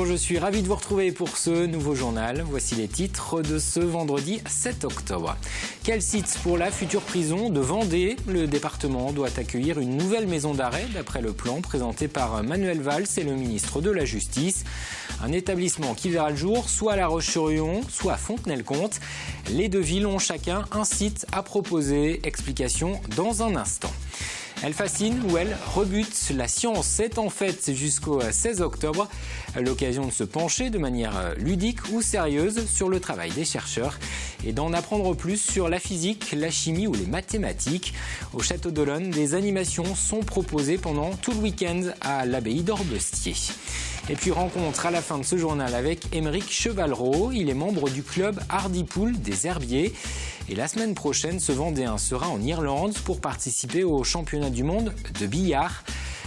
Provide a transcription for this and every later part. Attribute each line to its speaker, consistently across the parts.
Speaker 1: Bonjour, je suis ravi de vous retrouver pour ce nouveau journal. Voici les titres de ce vendredi 7 octobre. Quel site pour la future prison de Vendée? Le département doit accueillir une nouvelle maison d'arrêt d'après le plan présenté par Manuel Valls et le ministre de la Justice. Un établissement qui verra le jour soit à La Roche-sur-Yon, soit à Fontenay-le-Comte. Les deux villes ont chacun un site à proposer. Explication dans un instant. Elle fascine ou elle rebute. La science est en fête jusqu'au 16 octobre. L'occasion de se pencher de manière ludique ou sérieuse sur le travail des chercheurs et d'en apprendre plus sur la physique, la chimie ou les mathématiques. Au Château d'Olonne, des animations sont proposées pendant tout le week-end à l'abbaye d'Orbestier. Et puis rencontre à la fin de ce journal avec Émeric Chevalreau. Il est membre du club Hardipool des Herbiers. Et la semaine prochaine, ce Vendéen sera en Irlande pour participer au championnat du monde de billard.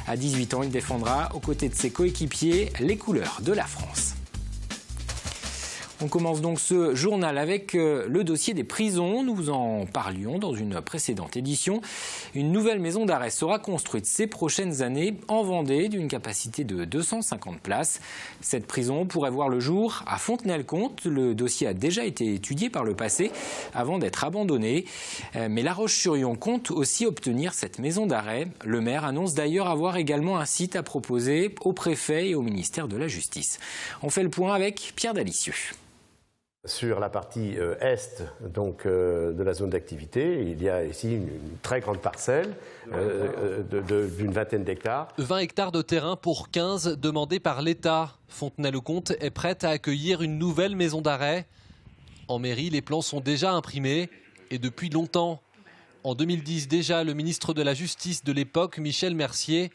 Speaker 1: À 18 ans, il défendra aux côtés de ses coéquipiers les couleurs de la France. On commence donc ce journal avec le dossier des prisons. Nous vous en parlions dans une précédente édition. Une nouvelle maison d'arrêt sera construite ces prochaines années en Vendée d'une capacité de 250 places. Cette prison pourrait voir le jour à Fontenay-le-Comte. Le dossier a déjà été étudié par le passé avant d'être abandonné. Mais La Roche-sur-Yon compte aussi obtenir cette maison d'arrêt. Le maire annonce d'ailleurs avoir également un site à proposer au préfet et au ministère de la Justice. On fait le point avec Pierre Dalicieux.
Speaker 2: Sur la partie est donc, de la zone d'activité, il y a ici une très grande parcelle d'une vingtaine d'hectares.
Speaker 3: 20 hectares de terrain pour 15 demandés par l'État. Fontenay-le-Comte est prête à accueillir une nouvelle maison d'arrêt. En mairie, les plans sont déjà imprimés et depuis longtemps. En 2010 déjà, le ministre de la Justice de l'époque, Michel Mercier,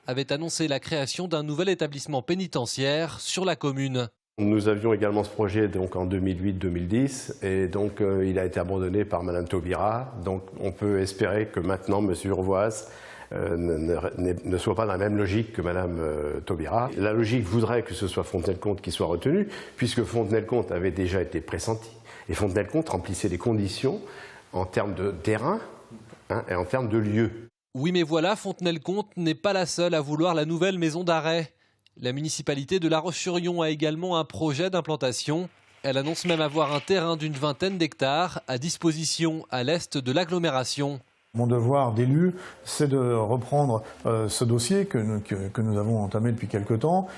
Speaker 3: avait annoncé la création d'un nouvel établissement pénitentiaire sur la commune.
Speaker 2: Nous avions également ce projet donc en 2008-2010 et donc il a été abandonné par Madame Taubira. Donc on peut espérer que maintenant M. Urvoas ne soit pas dans la même logique que Madame Taubira. La logique voudrait que ce soit Fontenay-le-Comte qui soit retenu puisque Fontenay-le-Comte avait déjà été pressenti et Fontenay-le-Comte remplissait les conditions en termes de terrain et en termes de lieu.
Speaker 3: Oui mais voilà, Fontenay-le-Comte n'est pas la seule à vouloir la nouvelle maison d'arrêt. La municipalité de La Roche-sur-Yon a également un projet d'implantation. Elle annonce même avoir un terrain d'une vingtaine d'hectares à disposition à l'est de l'agglomération.
Speaker 4: Mon devoir d'élu, c'est de reprendre ce dossier que nous avons entamé depuis quelque temps,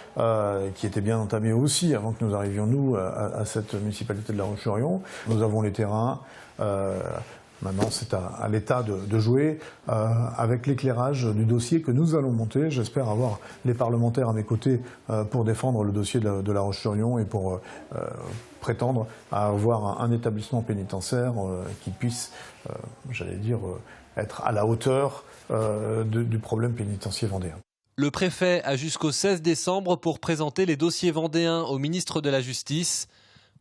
Speaker 4: qui était bien entamé aussi avant que nous arrivions, nous, à cette municipalité de La Roche-sur-Yon. Nous avons les terrains. Maintenant, c'est à l'État de jouer avec l'éclairage du dossier que nous allons monter. J'espère avoir les parlementaires à mes côtés pour défendre le dossier de La Roche-sur-Yon et pour prétendre à avoir un établissement pénitentiaire qui puisse, j'allais dire, être à la hauteur du problème pénitentiaire vendéen.
Speaker 3: Le préfet a jusqu'au 16 décembre pour présenter les dossiers vendéens au ministre de la Justice.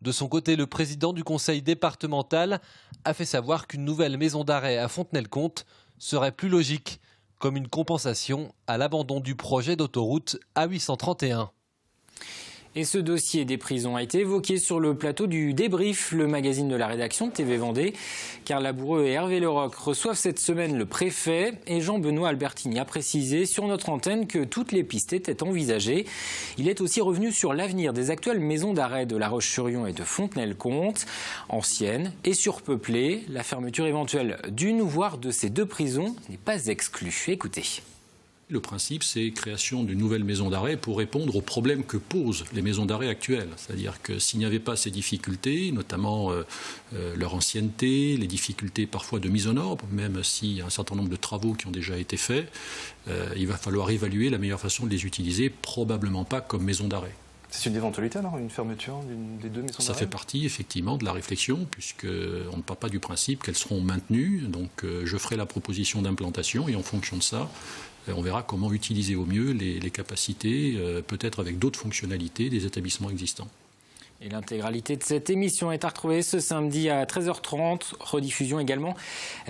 Speaker 3: De son côté, le président du conseil départemental a fait savoir qu'une nouvelle maison d'arrêt à Fontenay-le-Comte serait plus logique, comme une compensation à l'abandon du projet d'autoroute A831.
Speaker 1: Et ce dossier des prisons a été évoqué sur le plateau du Débrief, le magazine de la rédaction de TV Vendée. Carl Laboureux et Hervé Leroc reçoivent cette semaine le préfet et Jean-Benoît Albertini a précisé sur notre antenne que toutes les pistes étaient envisagées. Il est aussi revenu sur l'avenir des actuelles maisons d'arrêt de La Roche-sur-Yon et de Fontenay-le-Comte. Anciennes et surpeuplées, la fermeture éventuelle d'une voire de ces deux prisons n'est pas exclue. Écoutez.
Speaker 5: Le principe, c'est création d'une nouvelle maison d'arrêt pour répondre aux problèmes que posent les maisons d'arrêt actuelles. C'est-à-dire que s'il n'y avait pas ces difficultés, notamment leur ancienneté, les difficultés parfois de mise en ordre, même s'il y a un certain nombre de travaux qui ont déjà été faits, il va falloir évaluer la meilleure façon de les utiliser, probablement pas comme maison d'arrêt.
Speaker 6: C'est une éventualité alors, une fermeture des deux maisons d'arrêt ?
Speaker 5: Ça fait partie effectivement de la réflexion, puisqu'on ne part pas du principe qu'elles seront maintenues. Donc je ferai la proposition d'implantation et en fonction de ça, on verra comment utiliser au mieux les capacités, peut-être avec d'autres fonctionnalités des établissements existants.
Speaker 1: Et l'intégralité de cette émission est à retrouver ce samedi à 13h30, rediffusion également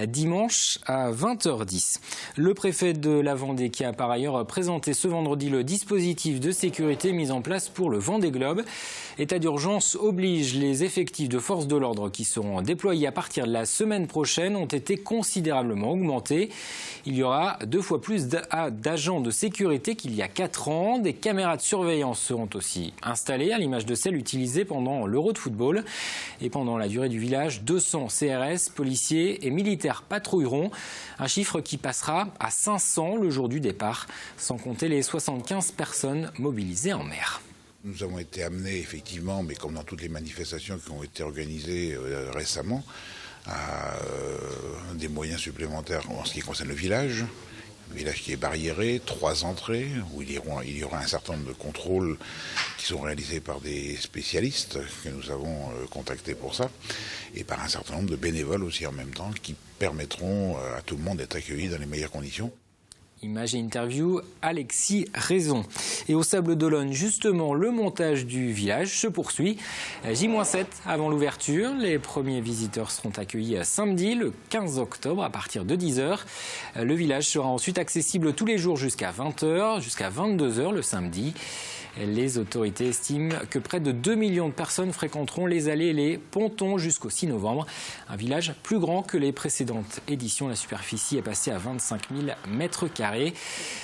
Speaker 1: dimanche à 20h10. Le préfet de la Vendée qui a par ailleurs présenté ce vendredi le dispositif de sécurité mis en place pour le Vendée Globe. État d'urgence oblige, les effectifs de forces de l'ordre qui seront déployés à partir de la semaine prochaine ont été considérablement augmentés. Il y aura 2 fois plus d'agents de sécurité qu'il y a 4 ans. Des caméras de surveillance seront aussi installées à l'image de celles utilisées pendant l'Euro de football. Et pendant la durée du village, 200 CRS, policiers et militaires patrouilleront. Un chiffre qui passera à 500 le jour du départ, sans compter les 75 personnes mobilisées en mer.
Speaker 7: Nous avons été amenés effectivement, mais comme dans toutes les manifestations qui ont été organisées récemment, à des moyens supplémentaires en ce qui concerne le village. Le village qui est barriéré, 3 entrées, où il y aura un certain nombre de contrôles qui sont réalisés par des spécialistes que nous avons contactés pour ça, et par un certain nombre de bénévoles aussi en même temps, qui permettront à tout le monde d'être accueilli dans les meilleures conditions.
Speaker 1: Image et interview, Alexis Raison. Et au Sable d'Olonne, justement, le montage du village se poursuit. J-7 avant l'ouverture. Les premiers visiteurs seront accueillis samedi, le 15 octobre, à partir de 10h. Le village sera ensuite accessible tous les jours jusqu'à 20h, jusqu'à 22h le samedi. Les autorités estiment que près de 2 millions de personnes fréquenteront les allées et les pontons jusqu'au 6 novembre. Un village plus grand que les précédentes éditions. La superficie est passée à 25 000 mètres carrés.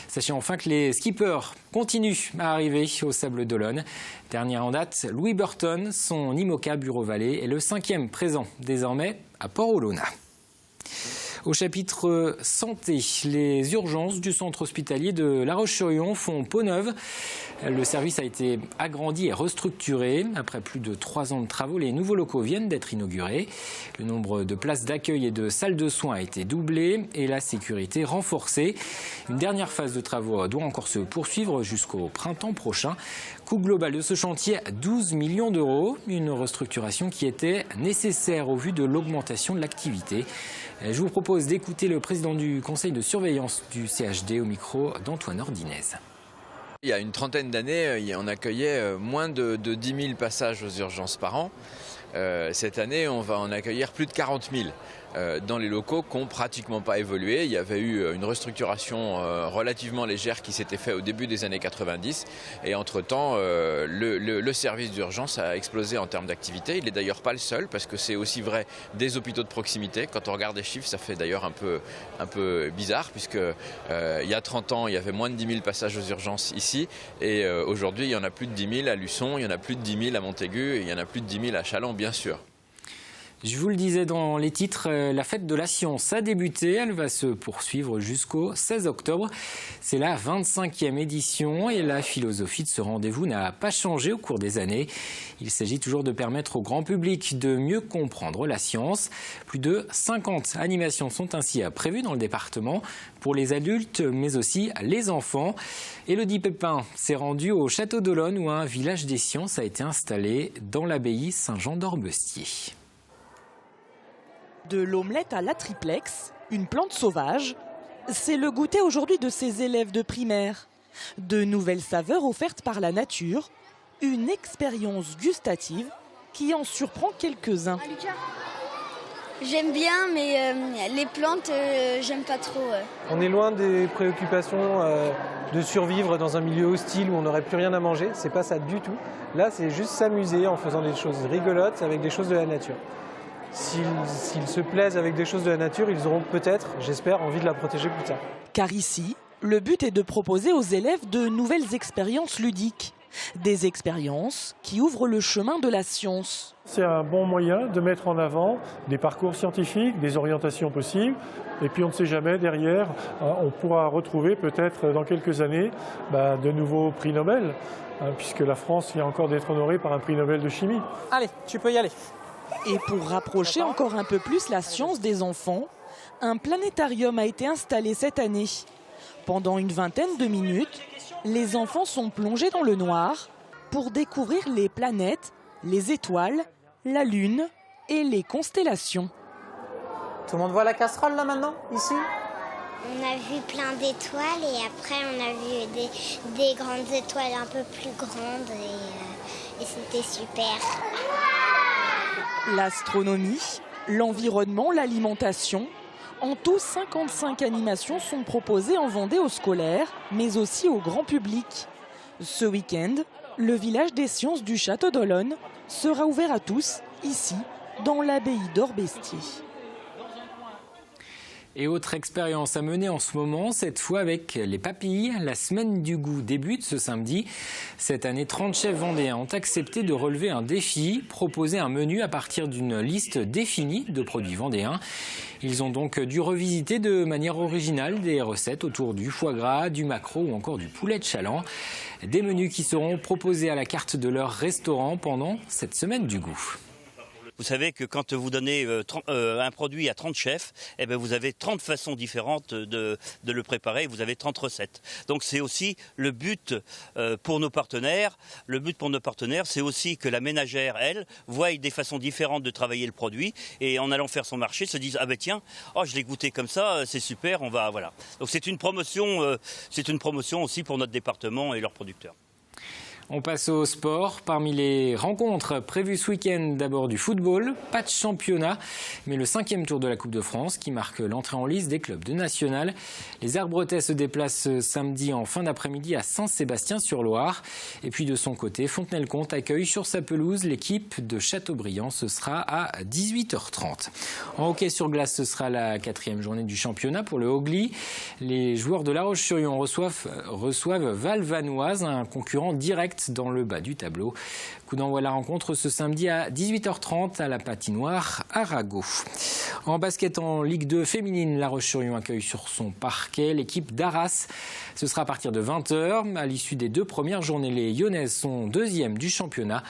Speaker 1: Sachez enfin que les skippers continuent à arriver au Sable d'Olonne. Dernière en date, Louis Burton, son IMOCA Bureau Vallée, est le 5e présent désormais à Port-Olona. Au chapitre santé, les urgences du centre hospitalier de La Roche-sur-Yon font peau neuve. Le service a été agrandi et restructuré. Après plus de 3 ans de travaux, les nouveaux locaux viennent d'être inaugurés. Le nombre de places d'accueil et de salles de soins a été doublé et la sécurité renforcée. Une dernière phase de travaux doit encore se poursuivre jusqu'au printemps prochain. Coût global de ce chantier, 12 millions d'euros. Une restructuration qui était nécessaire au vu de l'augmentation de l'activité. Je vous propose d'écouter le président du conseil de surveillance du CHD au micro d'Antoine Ordinez.
Speaker 8: Il y a une trentaine d'années, on accueillait moins de 10 000 passages aux urgences par an. Cette année, on va en accueillir plus de 40 000 dans les locaux qui n'ont pratiquement pas évolué. Il y avait eu une restructuration relativement légère qui s'était faite au début des années 90. Et entre-temps, le service d'urgence a explosé en termes d'activité. Il n'est d'ailleurs pas le seul, parce que c'est aussi vrai des hôpitaux de proximité. Quand on regarde les chiffres, ça fait d'ailleurs un peu bizarre, puisque il y a 30 ans, il y avait moins de 10 000 passages aux urgences ici. Et aujourd'hui, il y en a plus de 10 000 à Luçon, il y en a plus de 10 000 à Montaigu, et il y en a plus de 10 000 à Châlons, bien sûr.
Speaker 1: Je vous le disais dans les titres, la fête de la science a débuté. Elle va se poursuivre jusqu'au 16 octobre. C'est la 25e édition et la philosophie de ce rendez-vous n'a pas changé au cours des années. Il s'agit toujours de permettre au grand public de mieux comprendre la science. Plus de 50 animations sont ainsi prévues dans le département pour les adultes, mais aussi les enfants. Élodie Pépin s'est rendue au Château d'Olonne où un village des sciences a été installé dans l'abbaye Saint-Jean d'Orbestier.
Speaker 9: De l'omelette à la triplex, une plante sauvage, c'est le goûter aujourd'hui de ces élèves de primaire. De nouvelles saveurs offertes par la nature, une expérience gustative qui en surprend quelques-uns.
Speaker 10: J'aime bien, mais les plantes, j'aime pas trop.
Speaker 11: On est loin des préoccupations de survivre dans un milieu hostile où on n'aurait plus rien à manger. C'est pas ça du tout. Là, c'est juste s'amuser en faisant des choses rigolotes avec des choses de la nature. S'ils se plaisent avec des choses de la nature, ils auront peut-être, j'espère, envie de la protéger plus tard.
Speaker 9: Car ici, le but est de proposer aux élèves de nouvelles expériences ludiques. Des expériences qui ouvrent le chemin de la science.
Speaker 12: C'est un bon moyen de mettre en avant des parcours scientifiques, des orientations possibles. Et puis on ne sait jamais, derrière, on pourra retrouver peut-être dans quelques années de nouveaux prix Nobel, puisque la France vient encore d'être honorée par un prix Nobel de chimie.
Speaker 11: Allez, tu peux y aller.
Speaker 9: Et pour rapprocher encore un peu plus la science des enfants, un planétarium a été installé cette année. Pendant une vingtaine de minutes, les enfants sont plongés dans le noir pour découvrir les planètes, les étoiles, la Lune et les constellations.
Speaker 11: Tout le monde voit la casserole là maintenant, ici ?
Speaker 10: On a vu plein d'étoiles et après on a vu des grandes étoiles un peu plus grandes. et c'était super.
Speaker 9: L'astronomie, l'environnement, l'alimentation. En tout, 55 animations sont proposées en Vendée aux scolaires, mais aussi au grand public. Ce week-end, le village des sciences du Château d'Olonne sera ouvert à tous, ici, dans l'abbaye d'Orbestier.
Speaker 1: Et autre expérience à mener en ce moment, cette fois avec les papilles. La semaine du goût débute ce samedi. Cette année, 30 chefs vendéens ont accepté de relever un défi, proposer un menu à partir d'une liste définie de produits vendéens. Ils ont donc dû revisiter de manière originale des recettes autour du foie gras, du maquereau ou encore du poulet de chaland. Des menus qui seront proposés à la carte de leur restaurant pendant cette semaine du goût.
Speaker 13: Vous savez que quand vous donnez un produit à 30 chefs, eh bien vous avez 30 façons différentes de le préparer, vous avez 30 recettes. Donc c'est aussi le but pour nos partenaires. Le but pour nos partenaires, c'est aussi que la ménagère, elle, voie des façons différentes de travailler le produit et en allant faire son marché, se dise « Ah ben tiens, oh, je l'ai goûté comme ça, c'est super, on va… » Voilà. Donc c'est une promotion aussi pour notre département et leurs producteurs.
Speaker 1: On passe au sport. Parmi les rencontres prévues ce week-end, d'abord du football, pas de championnat, mais le 5e tour de la Coupe de France qui marque l'entrée en lice des clubs de national. Les Arbretais se déplacent samedi en fin d'après-midi à Saint-Sébastien-sur-Loire. Et puis de son côté, Fontenay-le-Comte accueille sur sa pelouse l'équipe de Châteaubriand. Ce sera à 18h30. En hockey sur glace, ce sera la 4e journée du championnat pour le Haugly. Les joueurs de La Roche-sur-Yon reçoivent Valvanoise, un concurrent direct dans le bas du tableau. Coup d'envoi de la rencontre ce samedi à 18h30 à la patinoire Arago. En basket en Ligue 2 féminine, La Roche-sur-Yon accueille sur son parquet l'équipe d'Arras. Ce sera à partir de 20h. À l'issue des 2 premières journées, les Lyonnaises sont 2e du championnat.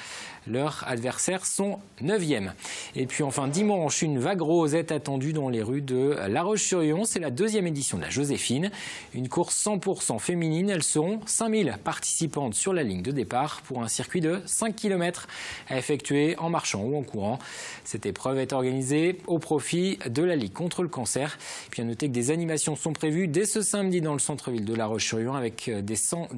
Speaker 1: Leurs adversaires sont 9e. Et puis enfin dimanche, une vague rose est attendue dans les rues de La Roche-sur-Yon. C'est la 2e édition de la Joséphine. Une course 100% féminine. Elles seront 5000 participantes sur la ligne de départ pour un circuit de 5 km à effectuer en marchant ou en courant. Cette épreuve est organisée au profit de la Ligue contre le cancer. Et puis à noter que des animations sont prévues dès ce samedi dans le centre-ville de La Roche-sur-Yon avec des stands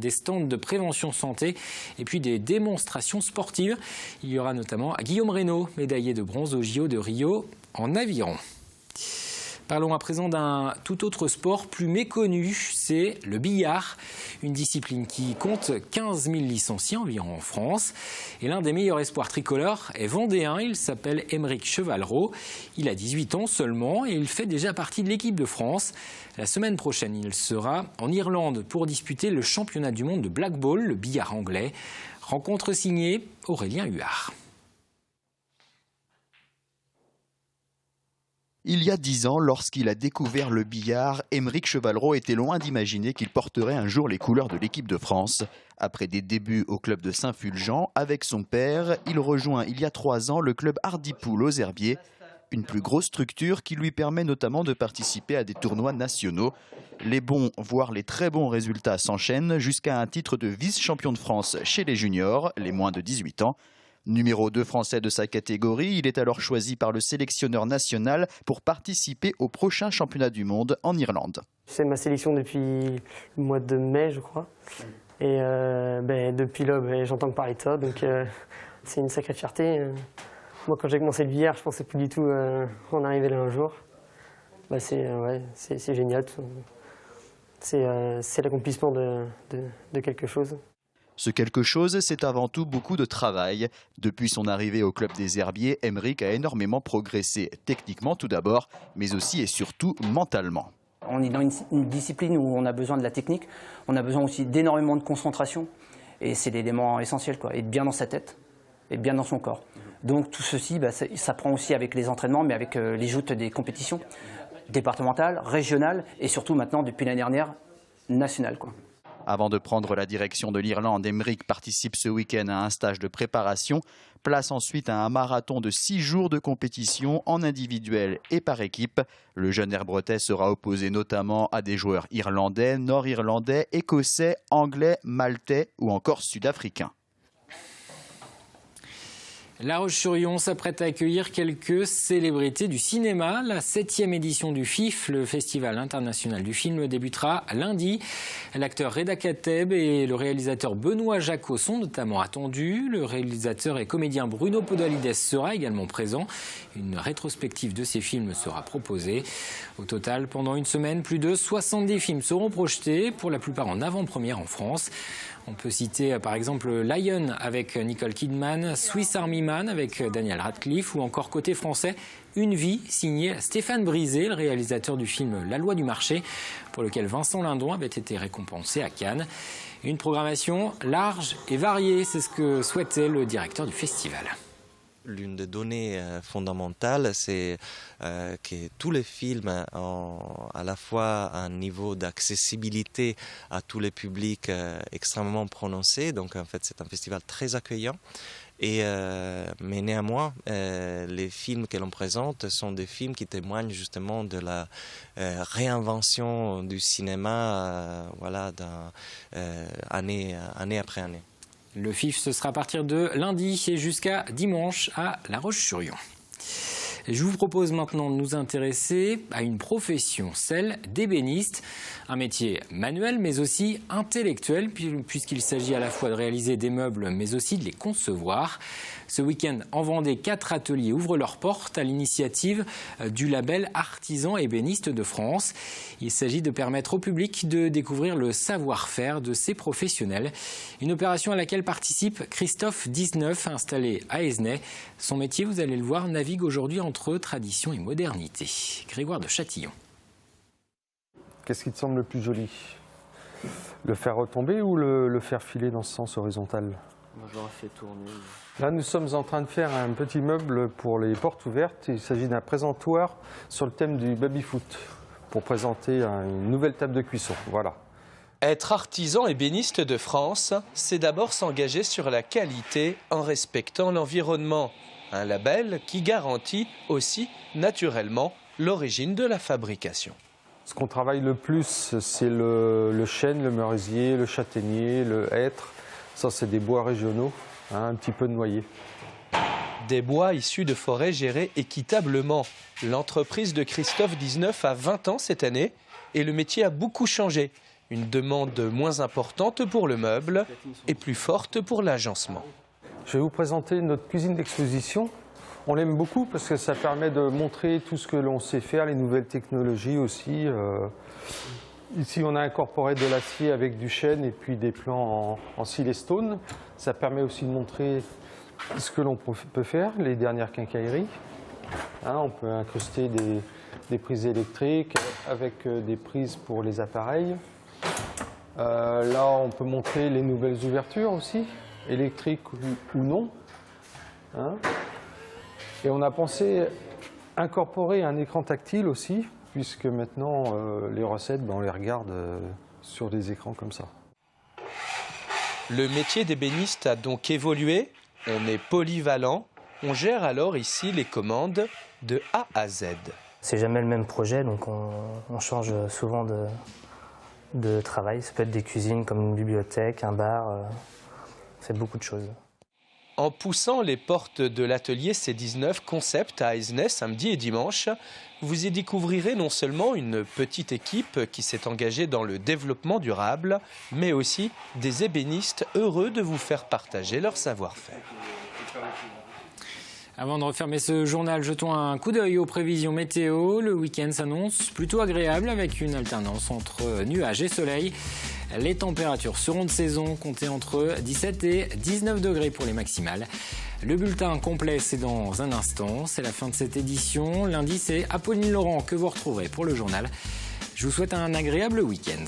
Speaker 1: de prévention santé et puis des démonstrations sportives. Il y aura notamment Guillaume Reynaud, médaillé de bronze au JO de Rio en aviron. Parlons à présent d'un tout autre sport plus méconnu, c'est le billard. Une discipline qui compte 15 000 licenciés environ en France. Et l'un des meilleurs espoirs tricolores est vendéen, il s'appelle Aymeric Chevalreau. Il a 18 ans seulement et il fait déjà partie de l'équipe de France. La semaine prochaine, il sera en Irlande pour disputer le championnat du monde de blackball, le billard anglais. Rencontre signée Aurélien Huard.
Speaker 14: Il y a 10 ans, lorsqu'il a découvert le billard, Aymeric Chevalreau était loin d'imaginer qu'il porterait un jour les couleurs de l'équipe de France. Après des débuts au club de Saint-Fulgent, avec son père, il rejoint il y a 3 ans le club Hardipool aux Herbiers, une plus grosse structure qui lui permet notamment de participer à des tournois nationaux. Les bons, voire les très bons résultats s'enchaînent jusqu'à un titre de vice-champion de France chez les juniors, les moins de 18 ans. Numéro 2 français de sa catégorie, il est alors choisi par le sélectionneur national pour participer au prochain championnat du monde en Irlande.
Speaker 15: C'est ma sélection depuis le mois de mai, je crois. Et depuis là, j'entends parler de ça, donc c'est une sacrée fierté. Moi, quand j'ai commencé le billard, je ne pensais plus du tout en arriver là un jour. C'est génial. C'est l'accomplissement de quelque chose.
Speaker 14: Ce quelque chose, c'est avant tout beaucoup de travail. Depuis son arrivée au club des Herbiers, Aymeric a énormément progressé, techniquement tout d'abord, mais aussi et surtout mentalement.
Speaker 16: On est dans une discipline où on a besoin de la technique, on a besoin aussi d'énormément de concentration, et c'est l'élément essentiel, quoi. Être bien dans sa tête, être bien dans son corps. Donc tout ceci, ça prend aussi avec les entraînements, mais avec les joutes des compétitions départementales, régionales, et surtout maintenant, depuis l'année dernière, nationales, quoi.
Speaker 14: Avant de prendre la direction de l'Irlande, Aymeric participe ce week-end à un stage de préparation, place ensuite à un marathon de 6 jours de compétition en individuel et par équipe. Le jeune Herbretais sera opposé notamment à des joueurs irlandais, nord-irlandais, écossais, anglais, maltais ou encore sud-africains.
Speaker 1: La Roche-sur-Yon s'apprête à accueillir quelques célébrités du cinéma. La 7e édition du FIF, le Festival international du film, débutera lundi. L'acteur Reda Kateb et le réalisateur Benoît Jacquot sont notamment attendus. Le réalisateur et comédien Bruno Podalides sera également présent. Une rétrospective de ses films sera proposée. Au total, pendant une semaine, plus de 70 films seront projetés, pour la plupart en avant-première en France. On peut citer par exemple Lion avec Nicole Kidman, Swiss Army Man avec Daniel Radcliffe ou encore côté français Une vie signé Stéphane Brisé, le réalisateur du film La loi du marché, pour lequel Vincent Lindon avait été récompensé à Cannes. Une programmation large et variée, c'est ce que souhaitait le directeur du festival.
Speaker 17: L'une des données fondamentales, c'est que tous les films ont à la fois un niveau d'accessibilité à tous les publics extrêmement prononcé. Donc en fait, c'est un festival très accueillant. Mais néanmoins, les films que l'on présente sont des films qui témoignent justement de la réinvention du cinéma année après année.
Speaker 1: Le FIF, ce sera à partir de lundi et jusqu'à dimanche à La Roche-sur-Yon. Je vous propose maintenant de nous intéresser à une profession, celle d'ébéniste. Un métier manuel mais aussi intellectuel, puisqu'il s'agit à la fois de réaliser des meubles mais aussi de les concevoir. Ce week-end, en Vendée, 4 ateliers ouvrent leurs portes à l'initiative du label Artisan Ébéniste de France. Il s'agit de permettre au public de découvrir le savoir-faire de ces professionnels. Une opération à laquelle participe Christophe 19, installé à Aizenay. Son métier, vous allez le voir, navigue aujourd'hui entre tradition et modernité. Grégoire de Châtillon.
Speaker 18: Qu'est-ce qui te semble le plus joli? Le faire retomber ou le faire filer dans ce sens horizontal?
Speaker 6: Moi, j'aurais fait tourner.
Speaker 18: Là, nous sommes en train de faire un petit meuble pour les portes ouvertes. Il s'agit d'un présentoir sur le thème du baby-foot pour présenter une nouvelle table de cuisson. Voilà.
Speaker 19: Être artisan ébéniste de France, c'est d'abord s'engager sur la qualité en respectant l'environnement. Un label qui garantit aussi naturellement l'origine de la fabrication.
Speaker 18: Ce qu'on travaille le plus, c'est le chêne, le merisier, le châtaignier, le hêtre. Ça, c'est des bois régionaux, un petit peu de noyer.
Speaker 19: Des bois issus de forêts gérées équitablement. L'entreprise de Christophe 19 a 20 ans cette année et le métier a beaucoup changé. Une demande moins importante pour le meuble et plus forte pour l'agencement.
Speaker 18: Je vais vous présenter notre cuisine d'exposition. On l'aime beaucoup parce que ça permet de montrer tout ce que l'on sait faire, les nouvelles technologies aussi. Ici, on a incorporé de l'acier avec du chêne et puis des plans en silestone. Ça permet aussi de montrer ce que l'on peut faire, les dernières quincailleries. On peut incruster des prises électriques avec des prises pour les appareils. Là, on peut montrer les nouvelles ouvertures aussi, électriques ou non. Et on a pensé incorporer un écran tactile aussi, puisque maintenant, les recettes, on les regarde sur des écrans comme ça.
Speaker 19: Le métier d'ébéniste a donc évolué. On est polyvalent. On gère alors ici les commandes de A à Z.
Speaker 20: C'est jamais le même projet, donc on change souvent de travail. Ça peut être des cuisines comme une bibliothèque, un bar. On fait beaucoup de choses.
Speaker 19: En poussant les portes de l'atelier C19 Concept à Aizenay samedi et dimanche, vous y découvrirez non seulement une petite équipe qui s'est engagée dans le développement durable, mais aussi des ébénistes heureux de vous faire partager leur savoir-faire.
Speaker 1: Avant de refermer ce journal, jetons un coup d'œil aux prévisions météo. Le week-end s'annonce plutôt agréable avec une alternance entre nuages et soleil. Les températures seront de saison, comptez entre 17 et 19 degrés pour les maximales. Le bulletin complet, c'est dans un instant. C'est la fin de cette édition. Lundi, c'est Apolline Laurent que vous retrouverez pour le journal. Je vous souhaite un agréable week-end.